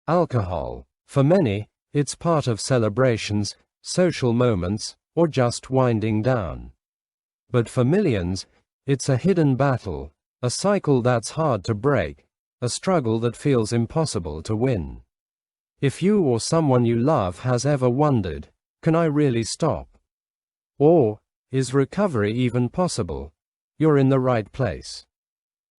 Alcohol. For many, it's part of celebrations, social moments, or just winding down. But for millions, it's a hidden battle, a cycle that's hard to break, a struggle that feels impossible to win. If you or someone you love has ever wondered, can I really stop? Or, is recovery even possible? You're in the right place.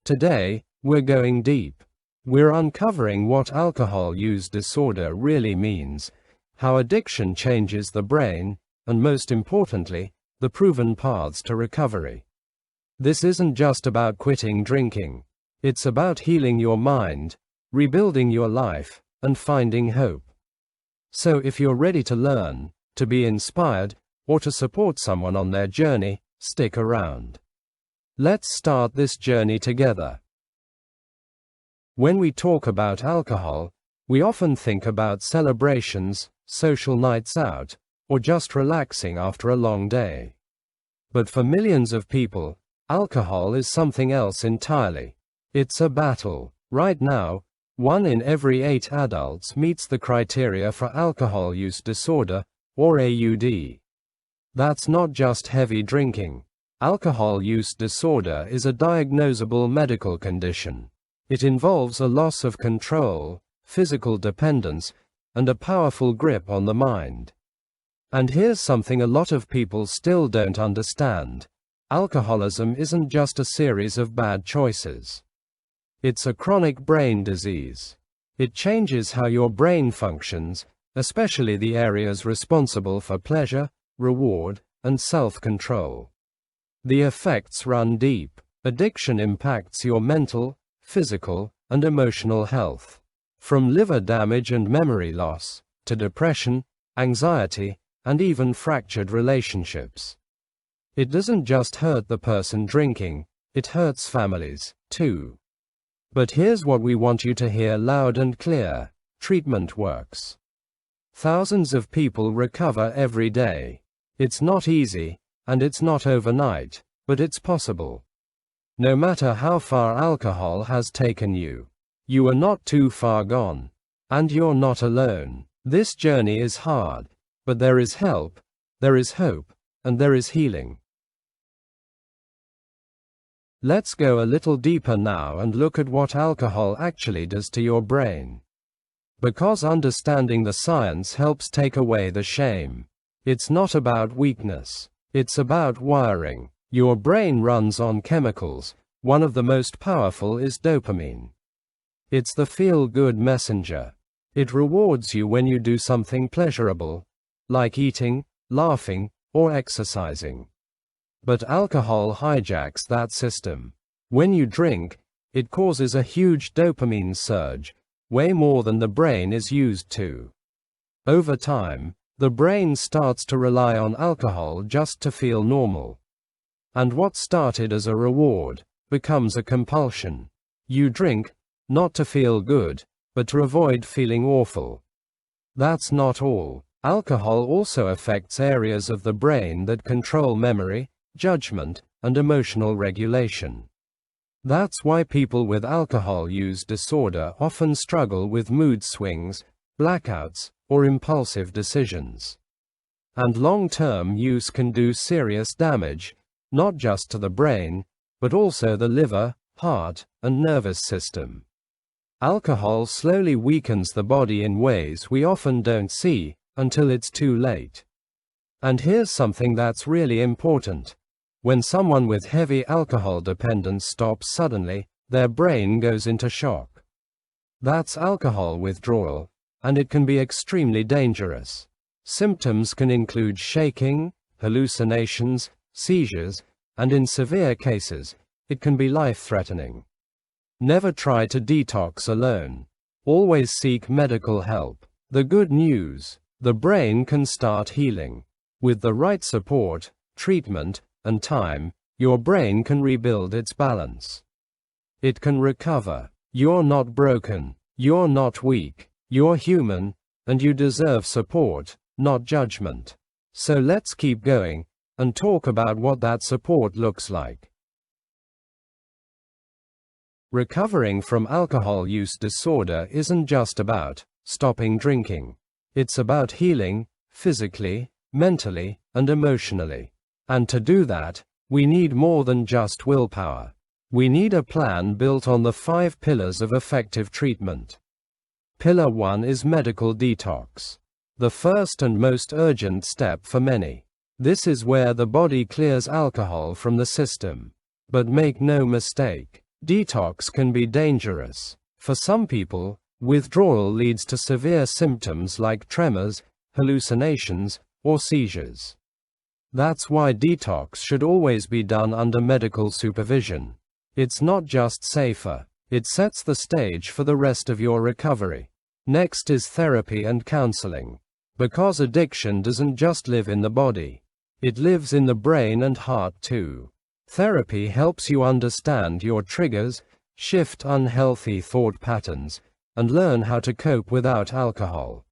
Today, we're going deep. We're uncovering what alcohol use disorder really means, how addiction changes the brain, and most importantly, the proven paths to recovery. This isn't just about quitting drinking. It's about healing your mind, rebuilding your life, and finding hope. So if you're ready to learn, to be inspired, or to support someone on their journey, stick around. Let's start this journey together. When we talk about alcohol, we often think about celebrations, social nights out, or just relaxing after a long day. But for millions of people, alcohol is something else entirely. It's a battle. Right now, 1 in every 8 adults meets the criteria for alcohol use disorder, or AUD. That's not just heavy drinking. Alcohol use disorder is a diagnosable medical condition. It involves a loss of control, physical dependence, and a powerful grip on the mind. And here's something a lot of people still don't understand. Alcoholism isn't just a series of bad choices. It's a chronic brain disease. It changes how your brain functions, especially the areas responsible for pleasure, reward, and self-control. The effects run deep. Addiction impacts your mental, physical, and emotional health. From liver damage and memory loss, to depression, anxiety, and even fractured relationships. It doesn't just hurt the person drinking, it hurts families, too. But here's what we want you to hear loud and clear: treatment works. Thousands of people recover every day. It's not easy, and it's not overnight, but it's possible. No matter how far alcohol has taken you, you are not too far gone. And you're not alone. This journey is hard, but there is help, there is hope, and there is healing. Let's go a little deeper now and look at what alcohol actually does to your brain. Because understanding the science helps take away the shame. It's not about weakness. It's about wiring. Your brain runs on chemicals. One of the most powerful is dopamine. It's the feel-good messenger. It rewards you when you do something pleasurable, like eating, laughing, or exercising. But alcohol hijacks that system. When you drink, it causes a huge dopamine surge, way more than the brain is used to. Over time, the brain starts to rely on alcohol just to feel normal. And what started as a reward becomes a compulsion. You drink, not to feel good, but to avoid feeling awful. That's not all. Alcohol also affects areas of the brain that control memory, judgment, and emotional regulation. That's why people with alcohol use disorder often struggle with mood swings, blackouts, or impulsive decisions. And long-term use can do serious damage, not just to the brain, but also the liver, heart, and nervous system. Alcohol slowly weakens the body in ways we often don't see until it's too late. And here's something that's really important. When someone with heavy alcohol dependence stops suddenly, their brain goes into shock. That's alcohol withdrawal, and it can be extremely dangerous. Symptoms can include shaking, hallucinations, seizures, and in severe cases, it can be life-threatening. Never try to detox alone. Always seek medical help. The good news: the brain can start healing. With the right support, treatment, and time, your brain can rebuild its balance. It can recover. You're not broken. You're not weak. You're human, and you deserve support, not judgment. So let's keep going and talk about what that support looks like. Recovering from alcohol use disorder isn't just about stopping drinking. It's about healing, physically, mentally, and emotionally. And to do that, we need more than just willpower. We need a plan built on the 5 pillars of effective treatment. Pillar 1 is medical detox. The first and most urgent step for many. This is where the body clears alcohol from the system. But make no mistake, detox can be dangerous. For some people, withdrawal leads to severe symptoms like tremors, hallucinations, or seizures. That's why detox should always be done under medical supervision. It's not just safer, it sets the stage for the rest of your recovery. Next is therapy and counseling. Because addiction doesn't just live in the body, it lives in the brain and heart too. Therapy helps you understand your triggers, shift unhealthy thought patterns, and learn how to cope without alcohol.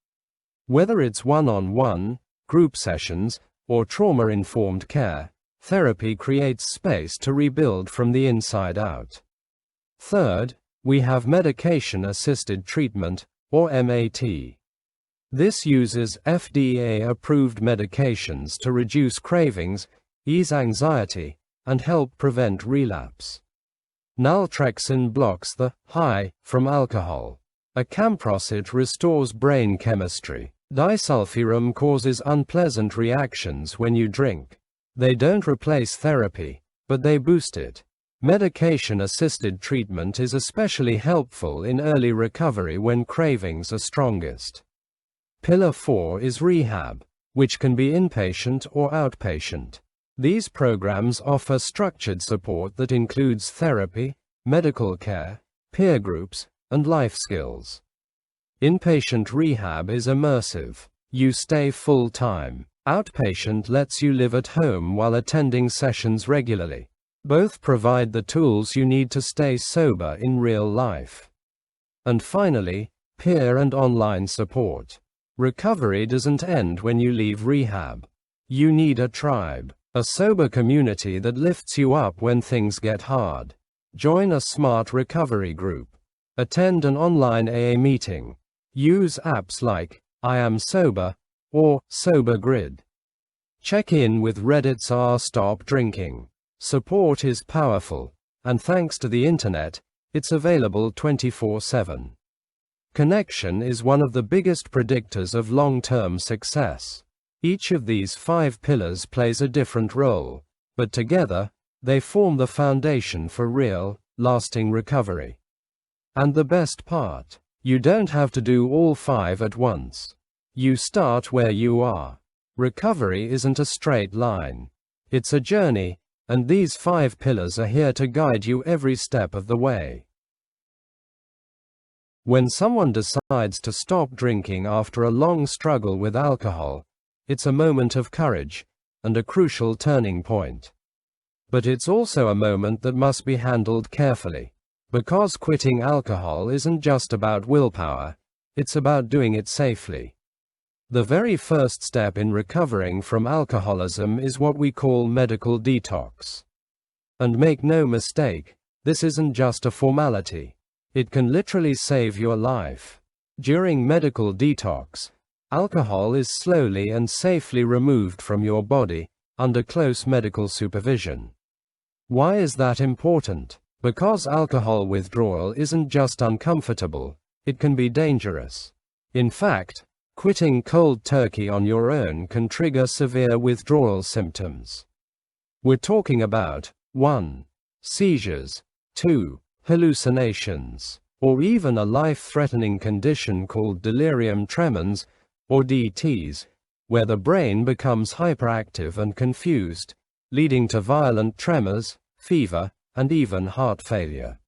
Whether it's one-on-one, group sessions, or trauma-informed care, therapy creates space to rebuild from the inside out. Third, we have medication-assisted treatment, or MAT. This uses FDA-approved medications to reduce cravings, ease anxiety, and help prevent relapse. Naltrexone blocks the high from alcohol. Acamprosate restores brain chemistry. Disulfiram causes unpleasant reactions when you drink. They don't replace therapy, but they boost it. Medication-assisted treatment is especially helpful in early recovery when cravings are strongest. Pillar 4 is rehab, which can be inpatient or outpatient. These programs offer structured support that includes therapy, medical care, peer groups, and life skills. Inpatient rehab is immersive. You stay full-time. Outpatient lets you live at home while attending sessions regularly. Both provide the tools you need to stay sober in real life. And finally, peer and online support. Recovery doesn't end when you leave rehab. You need a tribe. A sober community that lifts you up when things get hard. Join a smart recovery group. Attend an online AA meeting. Use apps like I Am Sober or Sober Grid. Check in with Reddit's Stop Drinking. Support is powerful, and thanks to the internet, it's available 24/7. Connection is one of the biggest predictors of long-term success. Each of these 5 pillars plays a different role, but together, they form the foundation for real, lasting recovery. And the best part, you don't have to do all 5 at once. You start where you are. Recovery isn't a straight line. It's a journey, and these 5 pillars are here to guide you every step of the way. When someone decides to stop drinking after a long struggle with alcohol, it's a moment of courage, and a crucial turning point. But it's also a moment that must be handled carefully. Because quitting alcohol isn't just about willpower, it's about doing it safely. The very first step in recovering from alcoholism is what we call medical detox. And make no mistake, this isn't just a formality. It can literally save your life. During medical detox, alcohol is slowly and safely removed from your body, under close medical supervision. Why is that important? Because alcohol withdrawal isn't just uncomfortable, it can be dangerous. In fact, quitting cold turkey on your own can trigger severe withdrawal symptoms. We're talking about 1. Seizures, 2. Hallucinations, or even a life-threatening condition called delirium tremens, or DTs, where the brain becomes hyperactive and confused, leading to violent tremors, fever, and even heart failure.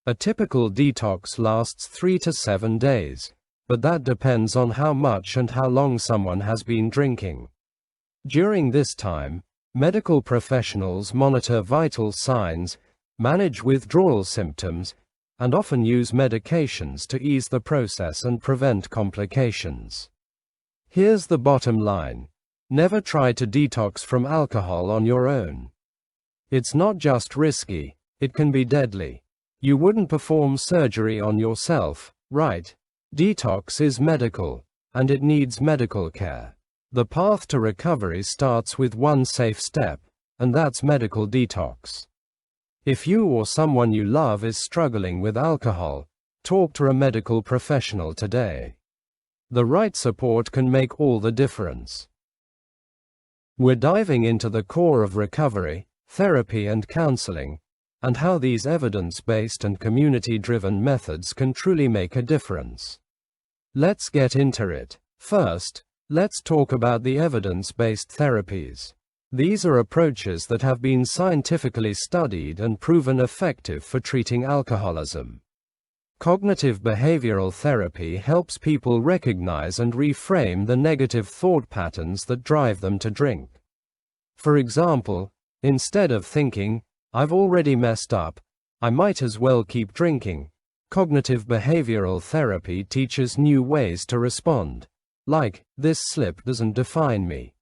A typical detox lasts 3 to 7 days, but that depends on how much and how long someone has been drinking. During this time, medical professionals monitor vital signs, manage withdrawal symptoms, and often use medications to ease the process and prevent complications. Here's the bottom line. Never try to detox from alcohol on your own. It's not just risky, it can be deadly. You wouldn't perform surgery on yourself, right? Detox is medical, and it needs medical care. The path to recovery starts with one safe step, and that's medical detox. If you or someone you love is struggling with alcohol, talk to a medical professional today. The right support can make all the difference. We're diving into the core of recovery, therapy and counseling, and how these evidence-based and community-driven methods can truly make a difference. Let's get into it. First, let's talk about the evidence-based therapies. These are approaches that have been scientifically studied and proven effective for treating alcoholism. Cognitive behavioral therapy helps people recognize and reframe the negative thought patterns that drive them to drink. For example, instead of thinking, "I've already messed up, I might as well keep drinking," cognitive behavioral therapy teaches new ways to respond. Like, "This slip doesn't define me.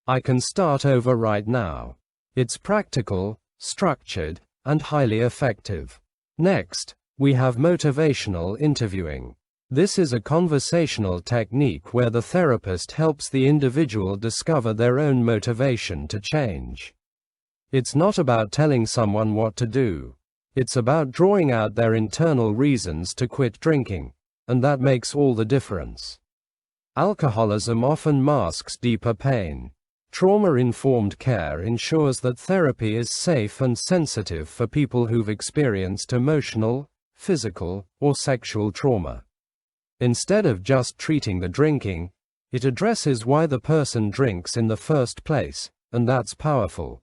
I can start over right now." It's practical, structured, and highly effective. Next, we have motivational interviewing. This is a conversational technique where the therapist helps the individual discover their own motivation to change. It's not about telling someone what to do. It's about drawing out their internal reasons to quit drinking, and that makes all the difference. Alcoholism often masks deeper pain. Trauma-informed care ensures that therapy is safe and sensitive for people who've experienced emotional, physical, or sexual trauma. Instead of just treating the drinking, it addresses why the person drinks in the first place, and that's powerful.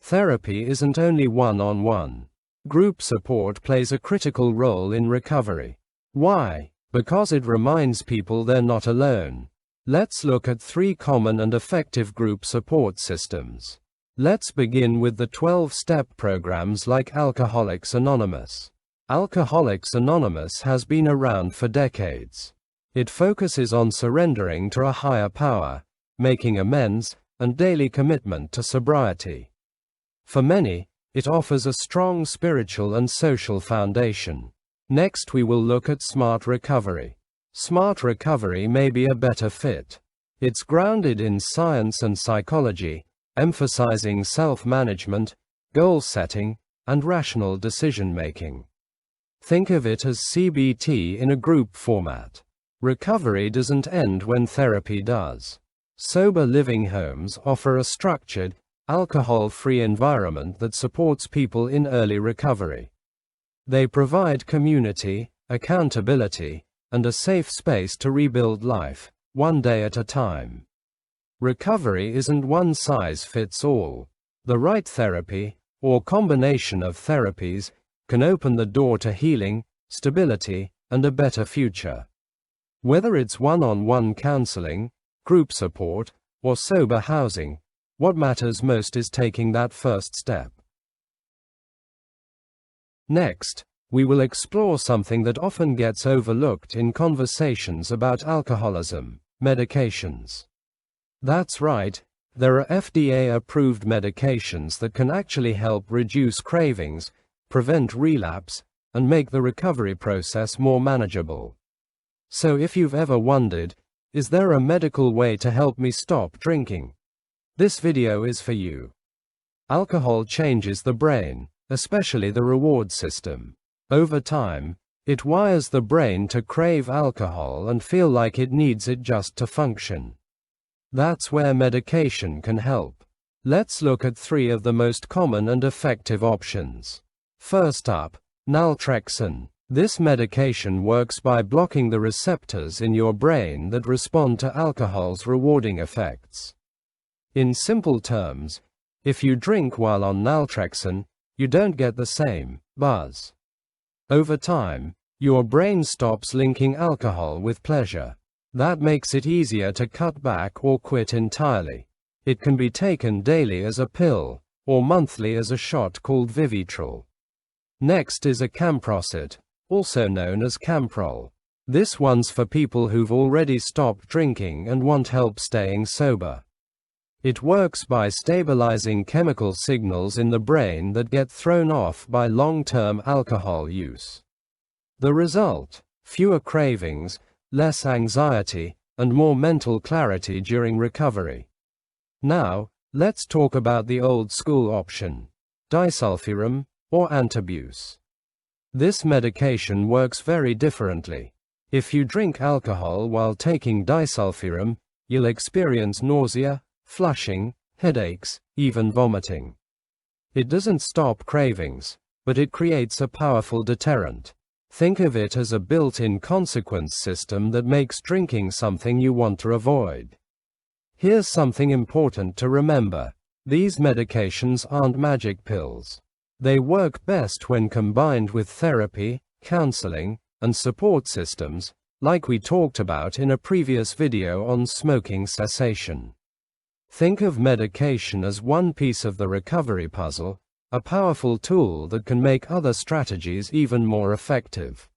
Therapy isn't only one-on-one. Group support plays a critical role in recovery. Why? Because it reminds people they're not alone. Let's look at 3 common and effective group support systems. Let's begin with the 12-step programs like Alcoholics Anonymous. Alcoholics Anonymous has been around for decades. It focuses on surrendering to a higher power, making amends, and daily commitment to sobriety. For many, it offers a strong spiritual and social foundation. Next, we will look at Smart Recovery. Smart Recovery may be a better fit. It's grounded in science and psychology, emphasizing self-management, goal setting, and rational decision-making. Think of it as CBT in a group format. Recovery doesn't end when therapy does. Sober living homes offer a structured, alcohol-free environment that supports people in early recovery. They provide community, accountability, and a safe space to rebuild life, one day at a time. Recovery isn't one size fits all. The right therapy, or combination of therapies, can open the door to healing, stability, and a better future. Whether it's one-on-one counseling, group support, or sober housing, what matters most is taking that first step. Next, we will explore something that often gets overlooked in conversations about alcoholism: medications. That's right, there are FDA-approved medications that can actually help reduce cravings, prevent relapse, and make the recovery process more manageable. So if you've ever wondered, is there a medical way to help me stop drinking? This video is for you. Alcohol changes the brain, especially the reward system. Over time, it wires the brain to crave alcohol and feel like it needs it just to function. That's where medication can help. Let's look at 3 of the most common and effective options. First up, naltrexone. This medication works by blocking the receptors in your brain that respond to alcohol's rewarding effects. In simple terms, if you drink while on naltrexone, you don't get the same buzz. Over time, your brain stops linking alcohol with pleasure. That makes it easier to cut back or quit entirely. It can be taken daily as a pill, or monthly as a shot called Vivitrol. Next is acamprosate, also known as Camprol. This one's for people who've already stopped drinking and want help staying sober. It works by stabilizing chemical signals in the brain that get thrown off by long-term alcohol use. The result? fewer cravings, less anxiety, and more mental clarity during recovery. Now, let's talk about the old school option, disulfiram, or antabuse. This medication works very differently. If you drink alcohol while taking disulfiram, you'll experience nausea, flushing, headaches, even vomiting. It doesn't stop cravings, but it creates a powerful deterrent. Think of it as a built-in consequence system that makes drinking something you want to avoid. Here's something important to remember. These medications aren't magic pills. They work best when combined with therapy, counseling, and support systems, like we talked about in a previous video on smoking cessation. Think of medication as one piece of the recovery puzzle, a powerful tool that can make other strategies even more effective.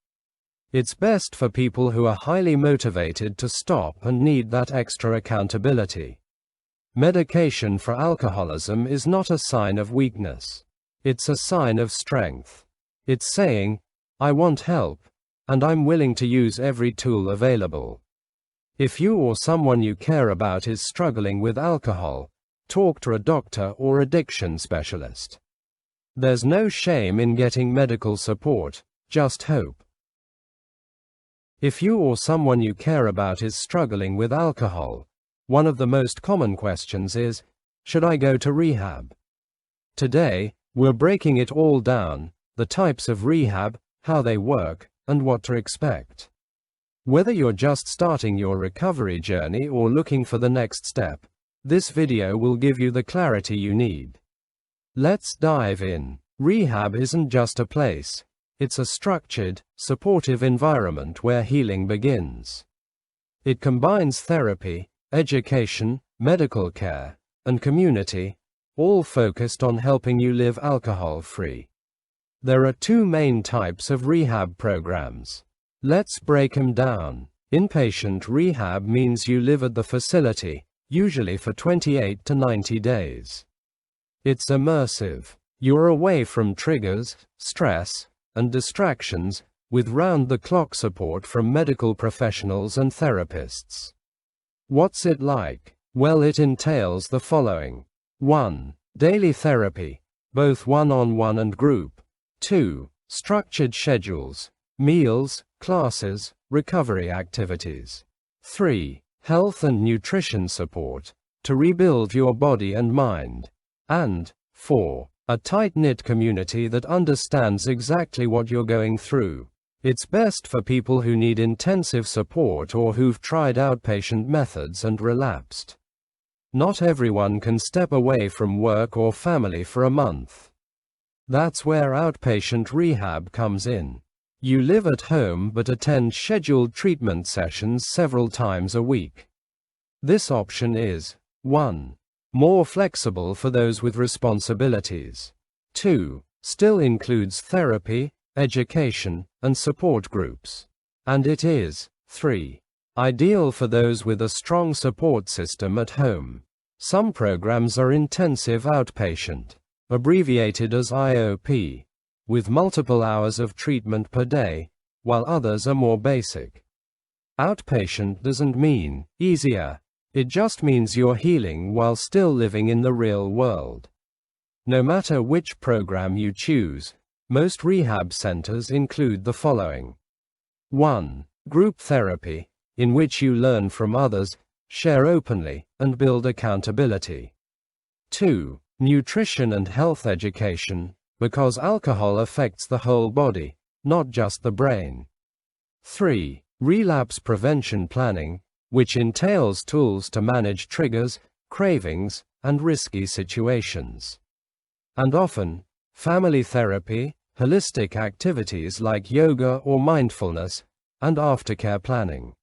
It's best for people who are highly motivated to stop and need that extra accountability. Medication for alcoholism is not a sign of weakness. It's a sign of strength. It's saying, I want help, and I'm willing to use every tool available. If you or someone you care about is struggling with alcohol, talk to a doctor or addiction specialist. There's no shame in getting medical support, just hope. If you or someone you care about is struggling with alcohol, one of the most common questions is, should I go to rehab? Today, we're breaking it all down, the types of rehab, how they work, and what to expect. Whether you're just starting your recovery journey or looking for the next step, this video will give you the clarity you need. Let's dive in. Rehab isn't just a place. It's a structured, supportive environment where healing begins. It combines therapy, education, medical care, and community, all focused on helping you live alcohol-free. There are two main types of rehab programs. Let's break them down. Inpatient rehab means you live at the facility, usually for 28 to 90 days. It's immersive. You're away from triggers, stress, and distractions, with round-the-clock support from medical professionals and therapists. What's it like? Well, it entails the following. 1. Daily therapy, both one-on-one and group. 2. Structured schedules, meals, classes, recovery activities. 3. Health and nutrition support, to rebuild your body and mind. And 4. A tight-knit community that understands exactly what you're going through. It's best for people who need intensive support or who've tried outpatient methods and relapsed. Not everyone can step away from work or family for a month. That's where outpatient rehab comes in. You live at home but attend scheduled treatment sessions several times a week. This option is 1. More flexible for those with responsibilities. 2. Still includes therapy, education, and support groups. And it is 3. Ideal for those with a strong support system at home. Some programs are intensive outpatient, abbreviated as IOP, with multiple hours of treatment per day, while others are more basic. Outpatient doesn't mean easier. It just means you're healing while still living in the real world. No matter which program you choose, most rehab centers include the following. 1. Group therapy, in which you learn from others, share openly, and build accountability. 2. Nutrition and health education, because alcohol affects the whole body, not just the brain. 3. Relapse prevention planning, which entails tools to manage triggers, cravings, and risky situations. And often, family therapy, holistic activities like yoga or mindfulness, and aftercare planning.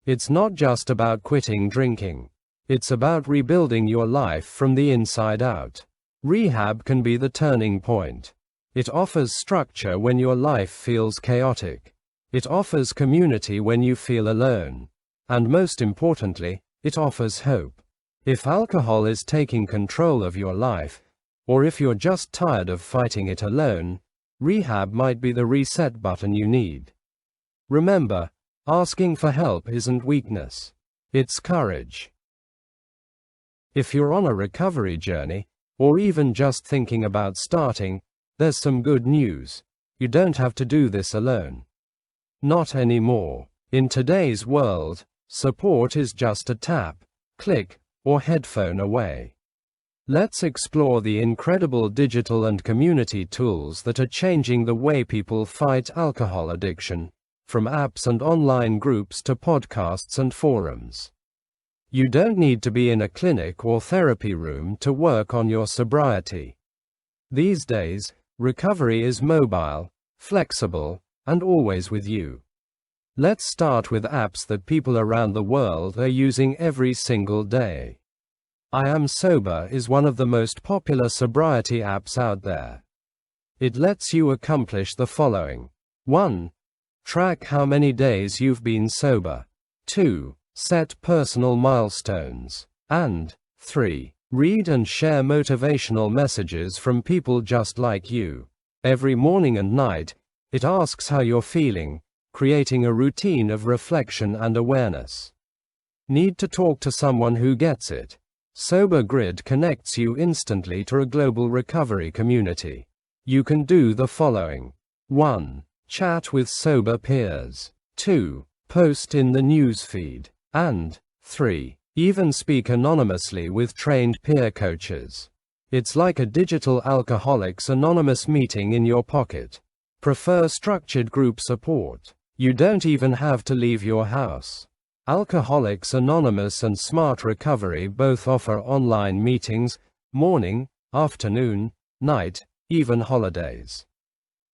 It's not just about quitting drinking. It's about rebuilding your life from the inside out. Rehab can be the turning point. It offers structure when your life feels chaotic. It offers community when you feel alone. And most importantly, it offers hope. If alcohol is taking control of your life, or if you're just tired of fighting it alone, rehab might be the reset button you need. Remember, asking for help isn't weakness. It's courage. If you're on a recovery journey, or even just thinking about starting, there's some good news. You don't have to do this alone. Not anymore. In today's world, support is just a tap, click, or headphone away. Let's explore the incredible digital and community tools that are changing the way people fight alcohol addiction, from apps and online groups to podcasts and forums. You don't need to be in a clinic or therapy room to work on your sobriety. These days, recovery is mobile, flexible, and always with you. Let's start with apps that people around the world are using every single day. I Am Sober is one of the most popular sobriety apps out there. It lets you accomplish the following. 1. Track how many days you've been sober. 2. Set personal milestones. And 3. Read and share motivational messages from people just like you. Every morning and night, it asks how you're feeling, creating a routine of reflection and awareness. Need to talk to someone who gets it? Sober Grid connects you instantly to a global recovery community. You can do the following. 1. Chat with sober peers. 2. Post in the newsfeed. And 3. Even speak anonymously with trained peer coaches. It's like a digital Alcoholics Anonymous meeting in your pocket. Prefer structured group support? You don't even have to leave your house. Alcoholics Anonymous and Smart Recovery both offer online meetings, morning, afternoon, night, even holidays.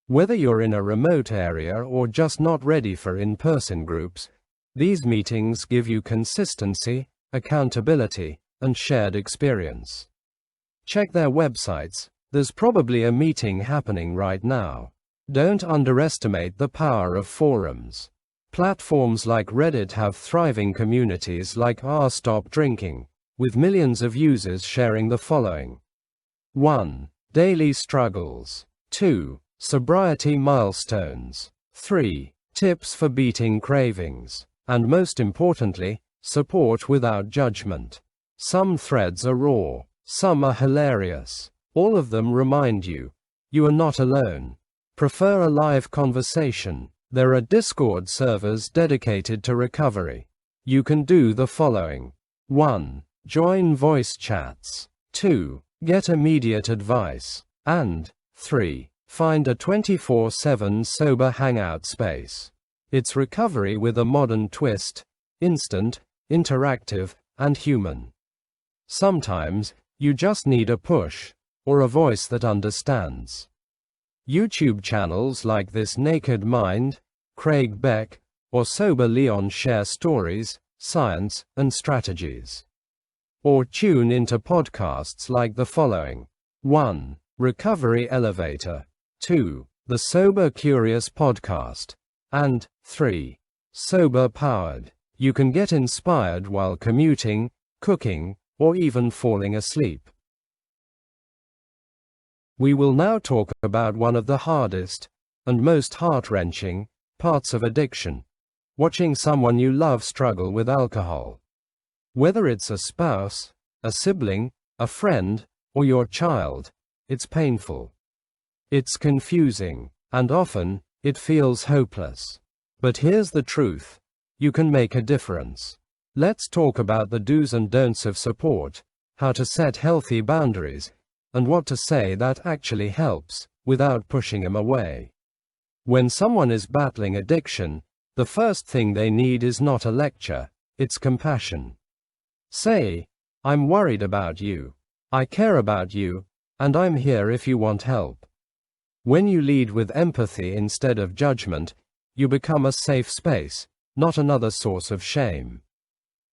Whether you're in a remote area or just not ready for in-person groups, these meetings give you consistency, accountability, and shared experience. Check their websites, there's probably a meeting happening right now. Don't underestimate the power of forums. Platforms like Reddit have thriving communities like Stop Drinking, with millions of users sharing the following. 1. Daily struggles. 2. Sobriety milestones. 3. Tips for beating cravings. And most importantly, support without judgment. Some threads are raw, some are hilarious. All of them remind you, you are not alone. Prefer a live conversation? There are Discord servers dedicated to recovery. You can do the following. 1. Join voice chats. 2. Get immediate advice. And 3. Find a 24/7 sober hangout space. It's recovery with a modern twist, instant, interactive, and human. Sometimes, you just need a push, or a voice that understands. YouTube channels like This Naked Mind, Craig Beck, or Sober Leon share stories, science, and strategies. Or tune into podcasts like the following. 1. Recovery Elevator. 2. The Sober Curious Podcast. And 3. Sober Powered. You can get inspired while commuting, cooking, or even falling asleep. We will now talk about one of the hardest, and most heart-wrenching, parts of addiction. Watching someone you love struggle with alcohol. Whether it's a spouse, a sibling, a friend, or your child, it's painful. It's confusing, and often, it feels hopeless. But here's the truth. You can make a difference. Let's talk about the do's and don'ts of support, how to set healthy boundaries, and what to say that actually helps, without pushing them away. When someone is battling addiction, the first thing they need is not a lecture, it's compassion. Say, I'm worried about you. I care about you, and I'm here if you want help. When you lead with empathy instead of judgment, you become a safe space, not another source of shame.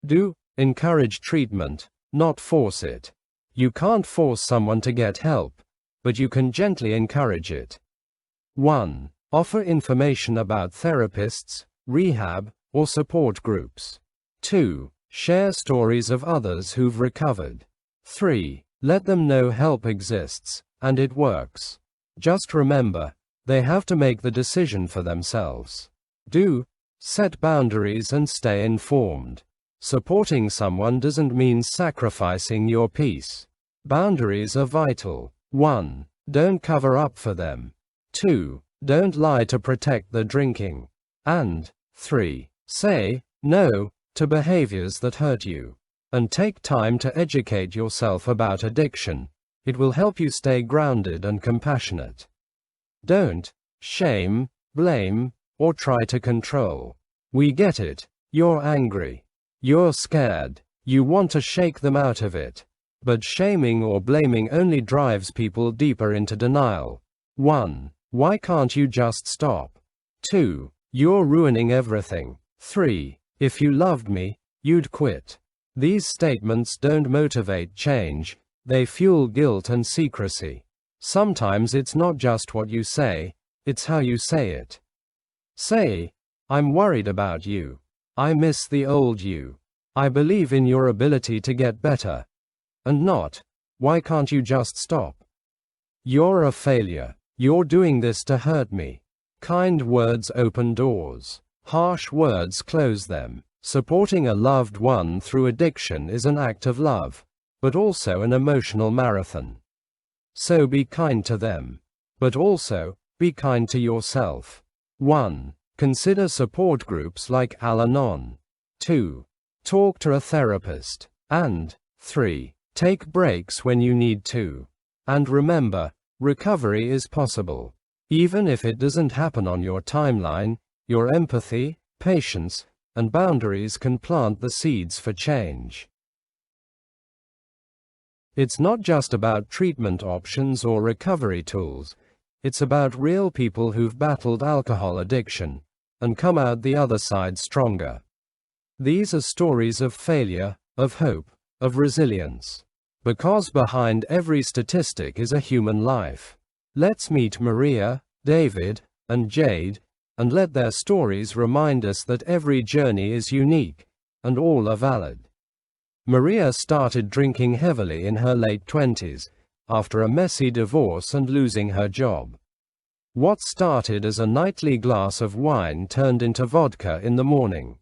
Do encourage treatment, not force it. You can't force someone to get help, but you can gently encourage it. 1. Offer information about therapists, rehab, or support groups. 2. Share stories of others who've recovered. 3. Let them know help exists, and it works. Just remember, they have to make the decision for themselves. Do Set boundaries and stay informed. Supporting someone doesn't mean sacrificing your peace. Boundaries are vital. 1. Don't cover up for them. 2. Don't lie to protect the drinking. And 3. Say no to behaviors that hurt you. And take time to educate yourself about addiction. It will help you stay grounded and compassionate. Don't shame, blame, or try to control. We get it. You're angry. You're scared. You want to shake them out of it. But shaming or blaming only drives people deeper into denial. 1. Why can't you just stop? 2. You're ruining everything. 3. If you loved me, you'd quit. These statements don't motivate change, they fuel guilt and secrecy. Sometimes it's not just what you say, it's how you say it. Say, I'm worried about you. I miss the old you. I believe in your ability to get better. And not, why can't you just stop? You're a failure. You're doing this to hurt me. Kind words open doors. Harsh words close them. Supporting a loved one through addiction is an act of love, but also an emotional marathon. So be kind to them. But also, be kind to yourself. 1. Consider support groups like Al-Anon. 2. Talk to a therapist. And 3. Take breaks when you need to. And remember, recovery is possible. Even if it doesn't happen on your timeline, your empathy, patience, and boundaries can plant the seeds for change. It's not just about treatment options or recovery tools. It's about real people who've battled alcohol addiction and come out the other side stronger. These are stories of failure, of hope, of resilience. Because behind every statistic is a human life. Let's meet Maria, David, and Jade, and let their stories remind us that every journey is unique, and all are valid. Maria started drinking heavily in her late 20s, after a messy divorce and losing her job. What started as a nightly glass of wine turned into vodka in the morning.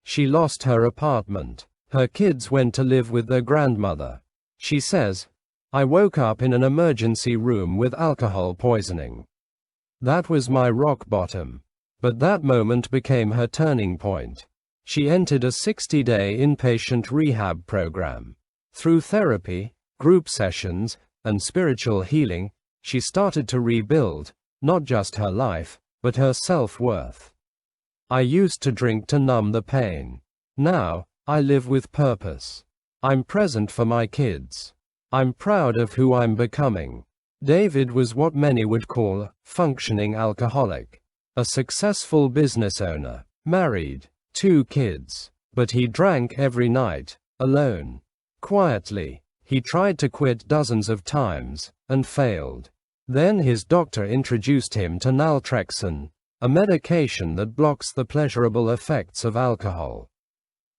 She lost her apartment. Her kids went to live with their grandmother. She says, I woke up in an emergency room with alcohol poisoning. That was my rock bottom. But that moment became her turning point. She entered a 60-day inpatient rehab program. Through therapy, group sessions, and spiritual healing, she started to rebuild, not just her life, but her self-worth. I used to drink to numb the pain. Now, I live with purpose. I'm present for my kids. I'm proud of who I'm becoming. David was what many would call a functioning alcoholic. A successful business owner, married, 2 kids. But he drank every night, alone. Quietly. He tried to quit dozens of times, and failed. Then his doctor introduced him to naltrexone, a medication that blocks the pleasurable effects of alcohol.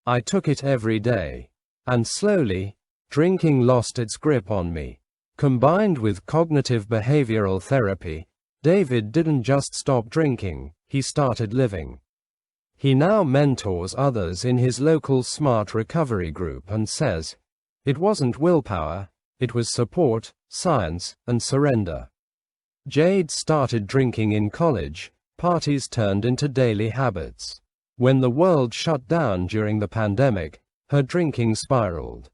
I took it every day. And slowly, drinking lost its grip on me. Combined with cognitive behavioral therapy, David didn't just stop drinking, he started living. He now mentors others in his local SMART recovery group and says, it wasn't willpower, it was support, science, and surrender. Jade started drinking in college, parties turned into daily habits. When the world shut down during the pandemic, her drinking spiraled.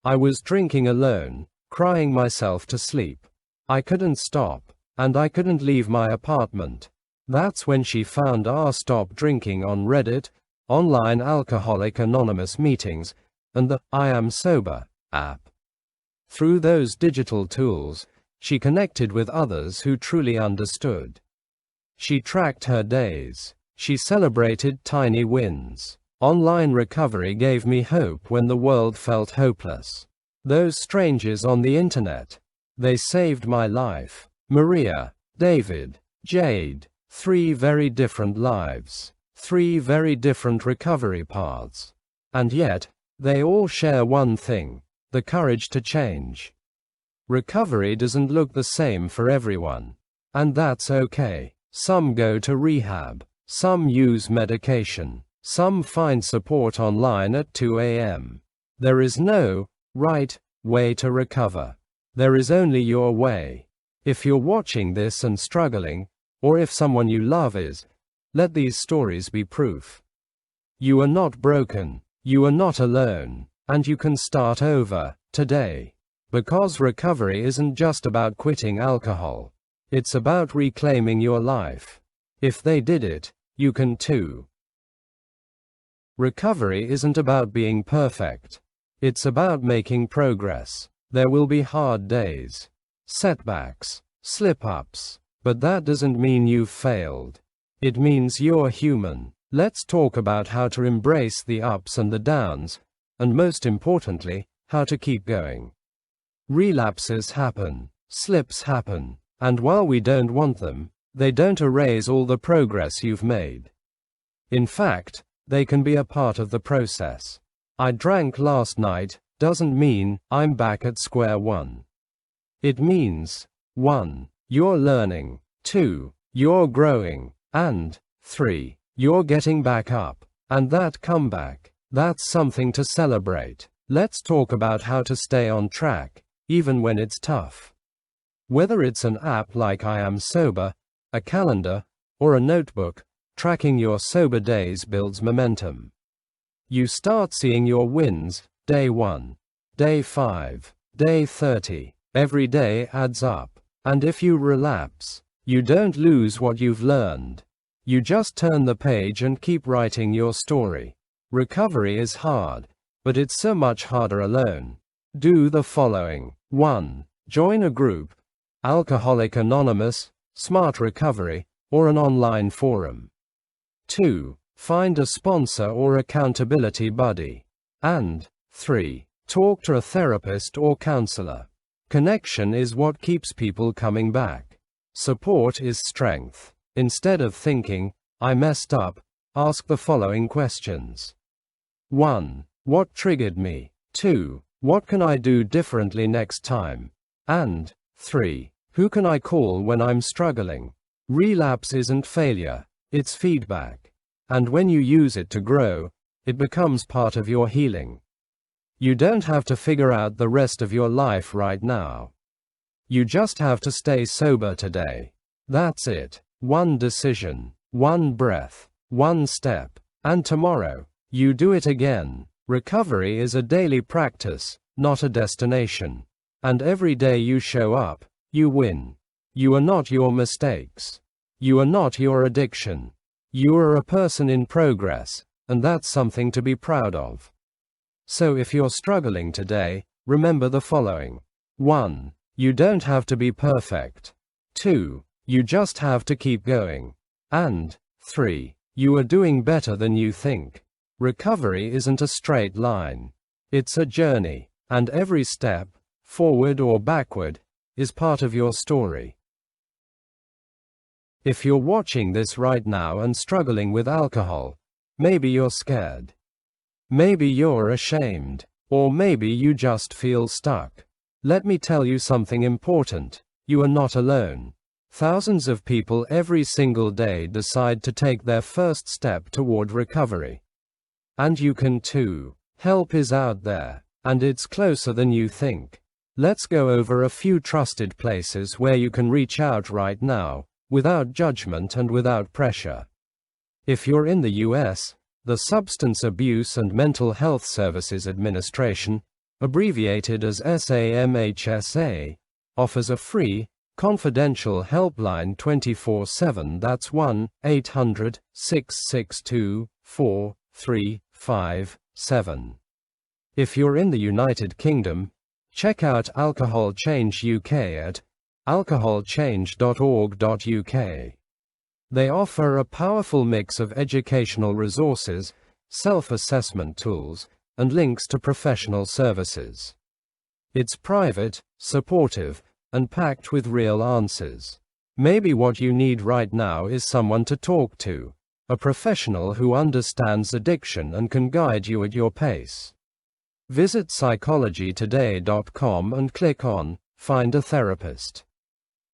I was drinking alone, crying myself to sleep. I couldn't stop, and I couldn't leave my apartment. That's when she found our Stop Drinking on Reddit, online Alcoholic Anonymous meetings, and the I Am Sober app. Through those digital tools, she connected with others who truly understood. She tracked her days. She celebrated tiny wins. Online recovery gave me hope when the world felt hopeless. Those strangers on the internet, they saved my life. Maria, David, Jade, 3 very different lives, 3 very different recovery paths. And yet, they all share one thing, the courage to change. Recovery doesn't look the same for everyone. And that's okay. Some go to rehab. Some use medication. Some find support online at 2 a.m. There is no right way to recover. There is only your way. If you're watching this and struggling, or if someone you love is, let these stories be proof. You are not broken. You are not alone. And you can start over today. Because recovery isn't just about quitting alcohol. It's about reclaiming your life. If they did it, you can too. Recovery isn't about being perfect. It's about making progress. There will be hard days, setbacks, slip-ups, but that doesn't mean you've failed. It means you're human. Let's talk about how to embrace the ups and the downs, and most importantly, how to keep going. Relapses happen, slips happen, and while we don't want them, they don't erase all the progress you've made. In fact, they can be a part of the process. I drank last night doesn't mean I'm back at square one. It means 1. You're learning, 2. You're growing, and 3. You're getting back up. And that comeback, that's something to celebrate. Let's talk about how to stay on track, even when it's tough. Whether it's an app like I Am Sober, a calendar, or a notebook, tracking your sober days builds momentum. You start seeing your wins, day 1, day 5, day 30. Every day adds up. And if you relapse, you don't lose what you've learned. You just turn the page and keep writing your story. Recovery is hard, but it's so much harder alone. Do the following. 1. Join a group, Alcoholic Anonymous, Smart Recovery, or an online forum. 2. Find a sponsor or accountability buddy. And 3. Talk to a therapist or counselor. Connection is what keeps people coming back. Support is strength. Instead of thinking, I messed up, ask the following questions. 1. What triggered me? 2. What can I do differently next time? And 3. Who can I call when I'm struggling? Relapse isn't failure, it's feedback. And when you use it to grow, it becomes part of your healing. You don't have to figure out the rest of your life right now. You just have to stay sober today. That's it. One decision, one breath, one step. And tomorrow, you do it again. Recovery is a daily practice, not a destination. And every day you show up, you win. You are not your mistakes. You are not your addiction. You are a person in progress, and that's something to be proud of. So if you're struggling today, remember the following. 1. You don't have to be perfect. 2. You just have to keep going. And 3. You are doing better than you think. Recovery isn't a straight line. It's a journey, and every step, forward or backward, is part of your story. If you're watching this right now and struggling with alcohol, maybe you're scared. Maybe you're ashamed. Or maybe you just feel stuck. Let me tell you something important. You are not alone. Thousands of people every single day decide to take their first step toward recovery. And you can too. Help is out there, and it's closer than you think. Let's go over a few trusted places where you can reach out right now, without judgment and without pressure. If you're in the US, the Substance Abuse and Mental Health Services Administration, abbreviated as SAMHSA, offers a free, confidential helpline 24/7. That's 1-800-662-4357. If you're in the United Kingdom, check out Alcohol Change UK at alcoholchange.org.uk. They offer a powerful mix of educational resources, self-assessment tools, and links to professional services. It's private, supportive, and packed with real answers. Maybe what you need right now is someone to talk to, a professional who understands addiction and can guide you at your pace. Visit psychologytoday.com and click on Find a Therapist.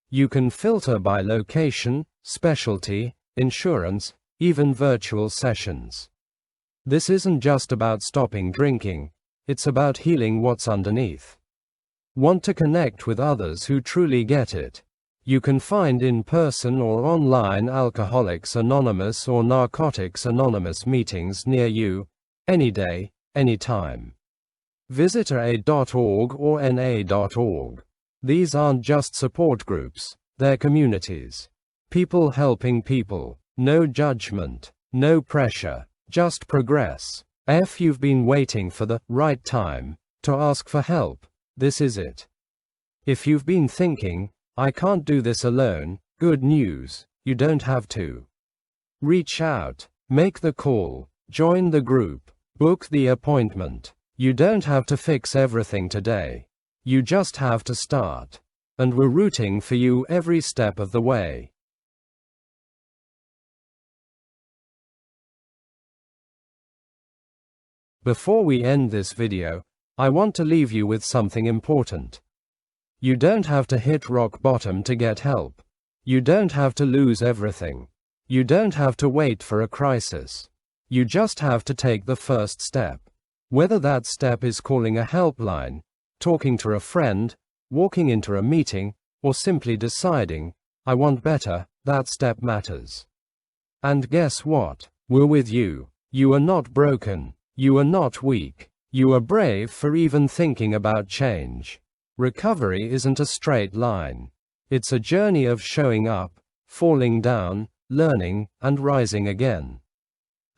You can filter by location, specialty, insurance, even virtual sessions. This isn't just about stopping drinking, it's about healing what's underneath. Want to connect with others who truly get it? You can find in-person or online Alcoholics Anonymous or Narcotics Anonymous meetings near you, any day, anytime. Visit aa.org or na.org. These aren't just support groups, they're communities. People helping people. No judgment, no pressure, just progress. If you've been waiting for the right time to ask for help, this is it. If you've been thinking, I can't do this alone, good news, you don't have to. Reach out, make the call, join the group, book the appointment. You don't have to fix everything today. You just have to start. And we're rooting for you every step of the way. Before we end this video, I want to leave you with something important. You don't have to hit rock bottom to get help. You don't have to lose everything. You don't have to wait for a crisis. You just have to take the first step. Whether that step is calling a helpline, talking to a friend, walking into a meeting, or simply deciding, I want better, that step matters. And guess what? We're with you. You are not broken. You are not weak. You are brave for even thinking about change. Recovery isn't a straight line. It's a journey of showing up, falling down, learning, and rising again.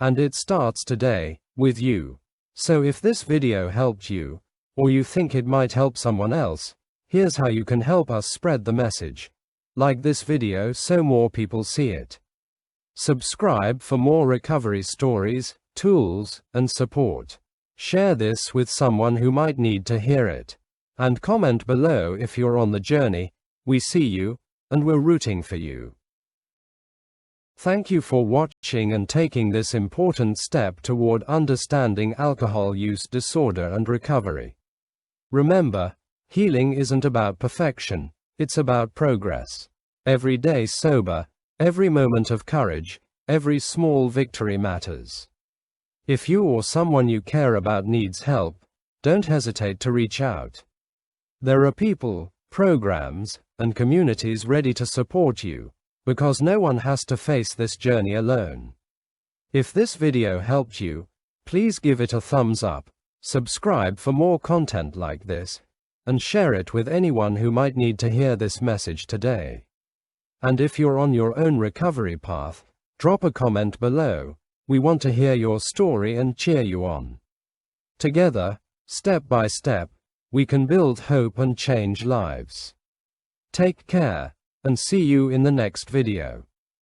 And it starts today, with you. So if this video helped you, or you think it might help someone else, here's how you can help us spread the message. Like this video so more people see it. Subscribe for more recovery stories, tools, and support. Share this with someone who might need to hear it. And comment below if you're on the journey. We see you, and we're rooting for you. Thank you for watching and taking this important step toward understanding alcohol use disorder and recovery. Remember, healing isn't about perfection, it's about progress. Every day sober, every moment of courage, every small victory matters. If you or someone you care about needs help, don't hesitate to reach out. There are people, programs, and communities ready to support you, because no one has to face this journey alone. If this video helped you, please give it a thumbs up, subscribe for more content like this, and share it with anyone who might need to hear this message today. And if you're on your own recovery path, drop a comment below. We want to hear your story and cheer you on. Together, step by step, we can build hope and change lives. Take care, and see you in the next video.